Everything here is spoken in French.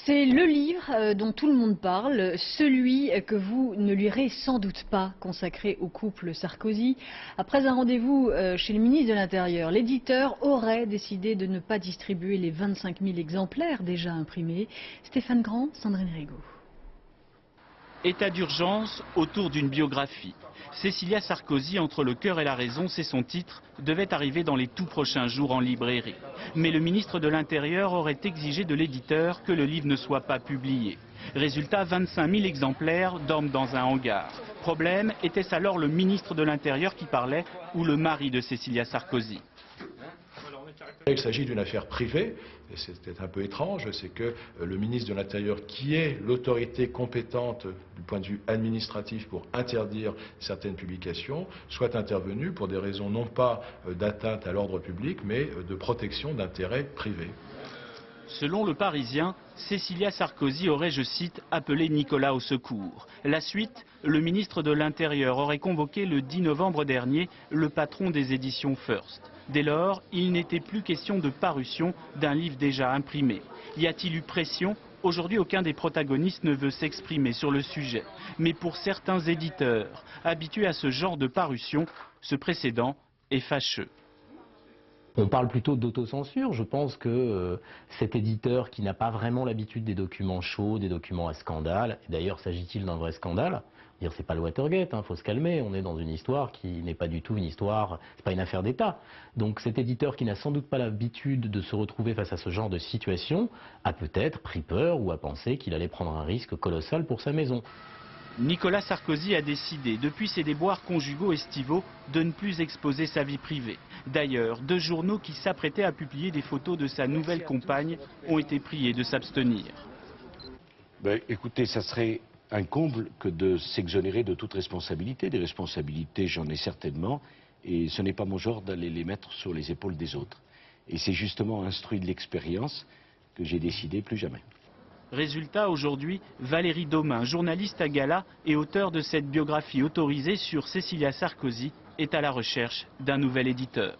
C'est le livre dont tout le monde parle, celui que vous ne lirez sans doute pas, consacré au couple Sarkozy. Après un rendez-vous chez le ministre de l'Intérieur, l'éditeur aurait décidé de ne pas distribuer les 25 000 exemplaires déjà imprimés. Stéphane Grand, Sandrine Rigaud. État d'urgence autour d'une biographie. Cécilia Sarkozy, entre le cœur et la raison, c'est son titre, devait arriver dans les tout prochains jours en librairie. Mais le ministre de l'Intérieur aurait exigé de l'éditeur que le livre ne soit pas publié. Résultat, 25 000 exemplaires dorment dans un hangar. Problème, était-ce alors le ministre de l'Intérieur qui parlait ou le mari de Cécilia Sarkozy? Il s'agit d'une affaire privée, et c'était un peu étrange, c'est que le ministre de l'Intérieur, qui est l'autorité compétente du point de vue administratif pour interdire certaines publications, soit intervenu pour des raisons non pas d'atteinte à l'ordre public, mais de protection d'intérêts privés. Selon Le Parisien, Cécilia Sarkozy aurait, je cite, appelé Nicolas au secours. La suite, le ministre de l'Intérieur aurait convoqué le 10 novembre dernier le patron des éditions First. Dès lors, il n'était plus question de parution d'un livre déjà imprimé. Y a-t-il eu pression? Aujourd'hui, aucun des protagonistes ne veut s'exprimer sur le sujet. Mais pour certains éditeurs, habitués à ce genre de parution, ce précédent est fâcheux. On parle plutôt d'autocensure. Je pense que cet éditeur qui n'a pas vraiment l'habitude des documents chauds, des documents à scandale, et d'ailleurs s'agit-il d'un vrai scandale, c'est pas le Watergate, faut se calmer, on est dans une histoire qui n'est pas du tout une histoire, c'est pas une affaire d'État. Donc cet éditeur qui n'a sans doute pas l'habitude de se retrouver face à ce genre de situation a peut-être pris peur ou a pensé qu'il allait prendre un risque colossal pour sa maison. Nicolas Sarkozy a décidé, depuis ses déboires conjugaux estivaux, de ne plus exposer sa vie privée. D'ailleurs, 2 journaux qui s'apprêtaient à publier des photos de sa nouvelle compagne ont été priés de s'abstenir. Écoutez, ça serait un comble que de s'exonérer de toute responsabilité. Des responsabilités, j'en ai certainement, et ce n'est pas mon genre d'aller les mettre sur les épaules des autres. Et c'est justement instruit de l'expérience que j'ai décidé plus jamais. Résultat, aujourd'hui, Valérie Domin, journaliste à Gala et auteur de cette biographie autorisée sur Cécilia Sarkozy, est à la recherche d'un nouvel éditeur.